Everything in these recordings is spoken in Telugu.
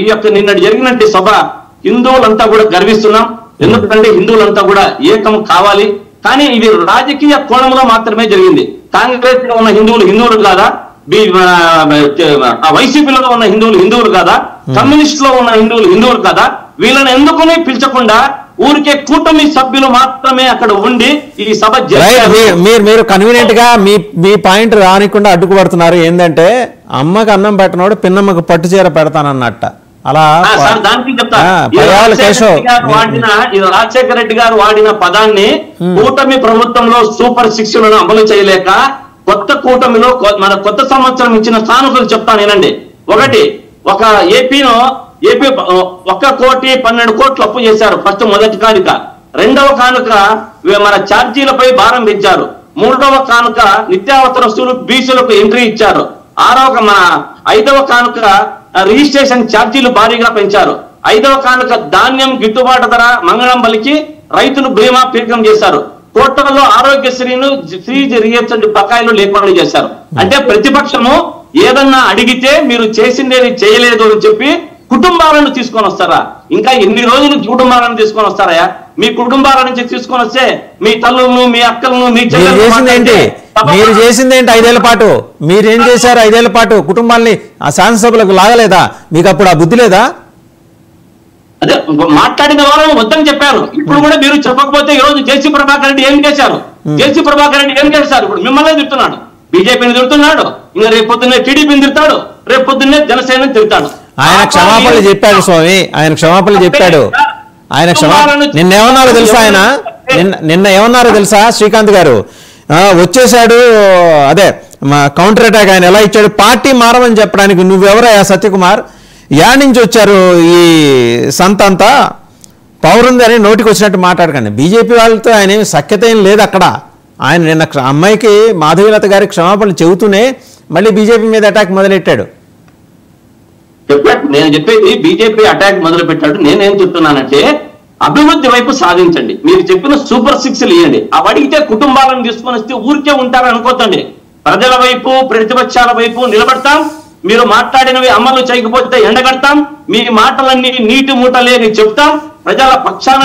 ఈ యొక్క నిన్నటి జరిగినట్టు సభ హిందువులంతా కూడా గర్విస్తున్నాం. ఎందుకంటే హిందువులంతా కూడా ఏకం కావాలి. కానీ ఇది రాజకీయ కోణంలో మాత్రమే జరిగింది. కాంగ్రెస్ లో ఉన్న హిందువులు కాదా, వైసీపీలో ఉన్న హిందువులు కాదా, కమ్యూనిస్ట్ లో ఉన్న హిందువులు కాదా? వీళ్ళని ఎందుకుని పిలిచకుండా ఊరికే కూటమి సభ్యులు మాత్రమే అక్కడ ఉండి ఈ సభ మీరు కన్వీనియంట్ గా మీ పాయింట్ రానికుండా అడ్డుకుపడుతున్నారు. ఏంటంటే అమ్మకి అన్నం పెట్టినోడు పిన్నమ్మకు పట్టు చీర పెడతానన్నట్ట. అలా దానికి చెప్తా, రాజశేఖర రెడ్డి గారు వాడిన పదాన్ని కూటమి ప్రభుత్వంలో సూపర్ 6 అమలు చేయలేక కొత్త కూటమిలో మన కొత్త సంవత్సరం ఇచ్చిన సానుకూలు చెప్తాను వినండి. ఒక ఏపీ 1,12 కోట్లు అప్పు చేశారు. ఫస్ట్ మొదటి కానుక. రెండవ కానుక మన ఛార్జీలపై భారం పెంచారు. మూడవ కానుక నిత్యావసర వస్తువులు బీసీలకు ఎంట్రీ ఇచ్చారు. ఐదవ కానుక రిజిస్ట్రేషన్ ఛార్జీలు భారీగా పెంచారు. ఐదవ కానుక ధాన్యం గిట్టుబాటు ధర మంగళం పలికి రైతులు బీమా పీకం చేశారు. కోట్లలో ఆరోగ్యశ్రీను ఫ్రీ రియేషన్ బకాయిలు లేకుండా చేశారు. అంటే ప్రతిపక్షము ఏదన్నా అడిగితే మీరు చేసిందేది చేయలేదు అని చెప్పి కుటుంబాలను తీసుకొని వస్తారా? ఇంకా ఎన్ని రోజులు కుటుంబాలను తీసుకొని వస్తారా? మీ కుటుంబాల నుంచి తీసుకొని వస్తే మీ తల్లులను, మీ అక్కలను, మీ మీరు చేసిందేంటి 5 ఏళ్ల పాటు? మీరేం చేశారు 5 ఏళ్ల పాటు? కుటుంబాలని ఆ శాసనసభలకు లాగలేదా? మీకు అప్పుడు ఆ బుద్ధి లేదా? అదే మాట్లాడిన వారు వద్దని చెప్పారు. ఇప్పుడు కూడా మీరు చెప్పకపోతే ఈ రోజు జేసీ ప్రభాకర్ రెడ్డి ఏం చేశారు? జేసీ ప్రభాకర్ రెడ్డి ఏం చేశారు? ఇప్పుడు మిమ్మల్ని తిడుతున్నాడు, బీజేపీని తిడుతున్నాడు, ఇంకా రేపు పొద్దున్నే టీడీపీని తిడతాడు, రేపు పొద్దున్నే జనసేనని తిడతాడు. ఆయన క్షమాపణలు చెప్పాడు స్వామి, ఆయన క్షమాపణలు చెప్పాడు. నిన్నేమన్నారో తెలుసా? నిన్న ఏమన్నారో తెలుసా శ్రీకాంత్ గారు? వచ్చేసాడు, అదే కౌంటర్ అటాక్ ఆయన ఎలా ఇచ్చాడు, పార్టీ మారమని చెప్పడానికి. నువ్వెవరయ్యా సత్యకుమార్? యాడ్ నుంచి వచ్చారు ఈ సంత అంతా పౌరుంది అని నోటికి వచ్చినట్టు మాట్లాడకండి. బీజేపీ వాళ్ళతో ఆయన సఖ్యత ఏం లేదు అక్కడ. ఆయన నిన్న అమ్మాయికి మాధవీలత గారి క్షమాపణలు చెబుతూనే మళ్ళీ బీజేపీ మీద అటాక్ మొదలెట్టాడు. నేను చెప్పేది బీజేపీ అటాక్ మొదలు పెట్టాడు. నేనేం చెప్తున్నానంటే అభివృద్ధి వైపు సాధించండి. మీరు చెప్పిన సూపర్ 6 ఇవ్వండి. అవి అడిగితే కుటుంబాలను తీసుకొని వస్తే ఊరికే ఉంటారని అనుకోతండి. ప్రజల వైపు, ప్రతిపక్షాల వైపు నిలబడతాం. మీరు మాట్లాడినవి అమలు చేయకపోతే ఎండగడతాం. మీ మాటలన్నీ నీటి మూటలేని చెప్తాం. ప్రజల పక్షాన.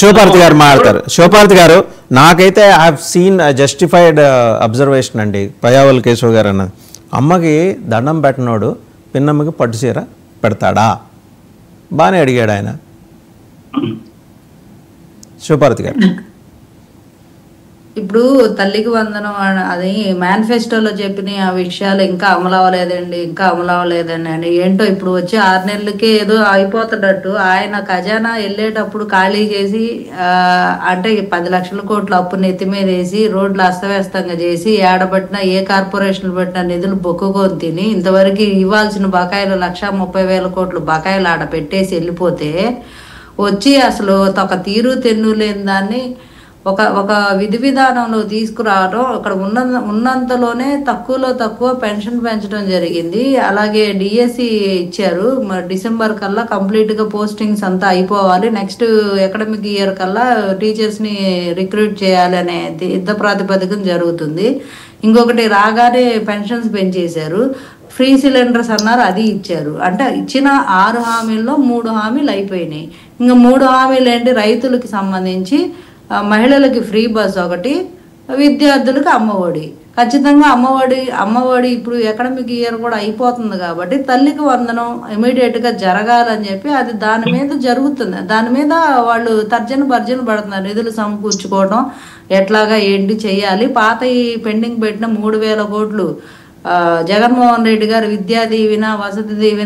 శివపార్తి గారు మాట్లాడతారు. శివపార్తి గారు, నాకైతే I have seen justified observation అండి. పయ్యావల్ కేశవ్ గారు అన్నది, అమ్మకి దండం పెట్టినోడు పిన్నమ్మకి పట్టు చీర పెడతాడా? బాగానే అడిగాడు ఆయన. శివపార్తి గారు, ఇప్పుడు తల్లికి వందనం అది మేనిఫెస్టోలో చెప్పిన ఆ విషయాలు ఇంకా అమలు అవ్వలేదండి అని ఏంటో ఇప్పుడు వచ్చి 6 నెలలకే ఏదో అయిపోతున్నట్టు ఆయన ఖజానా వెళ్ళేటప్పుడు ఖాళీ చేసి అంటే 10 లక్షల కోట్ల అప్పు నెత్తి మీద వేసి రోడ్లు అస్తవ్యస్తంగా చేసి ఏడబట్టిన ఏ కార్పొరేషన్లు పెట్టిన నిధులు బొక్కుకొని తిని ఇంతవరకు ఇవ్వాల్సిన బకాయిలు 1,30,000 కోట్లు బకాయిలు ఆడ పెట్టేసి వెళ్ళిపోతే వచ్చి అసలు ఒక తీరు తెన్ను లేని దాన్ని ఒక విధి విధానంలో తీసుకురావడం, అక్కడ ఉన్నంతలోనే తక్కువలో తక్కువ పెన్షన్ పెంచడం జరిగింది. అలాగే డిఎస్సి ఇచ్చారు. డిసెంబర్ కల్లా కంప్లీట్గా పోస్టింగ్స్ అంతా అయిపోవాలి, నెక్స్ట్ అకాడమిక్ ఇయర్ కల్లా టీచర్స్ని రిక్రూట్ చేయాలి అనే యుద్ధ ప్రాతిపదికన జరుగుతుంది. ఇంకొకటి రాగానే పెన్షన్స్ పెంచేశారు. ఫ్రీ సిలిండర్స్ అన్నారు, అది ఇచ్చారు. అంటే ఇచ్చిన 6 హామీల్లో 3 హామీలు అయిపోయినాయి. ఇంకా 3 హామీలు ఏంటి? రైతులకి సంబంధించి మహిళలకి ఫ్రీ బస్ ఒకటి, విద్యార్థులకు అమ్మఒడి. ఖచ్చితంగా అమ్మఒడి ఇప్పుడు అకాడమిక్ ఇయర్ కూడా అయిపోతుంది కాబట్టి తల్లికి వందనం ఇమీడియట్గా జరగాలని చెప్పి అది దాని మీద జరుగుతుంది. దాని మీద వాళ్ళు భర్జన పడుతున్నారు. నిధులు సమకూర్చుకోవడం ఎట్లాగా ఏంటి చెయ్యాలి. పాత ఈ పెండింగ్ పెట్టిన 3,000 కోట్లు జగన్మోహన్ రెడ్డి గారు విద్యా దీవెన, వసతి దీవెన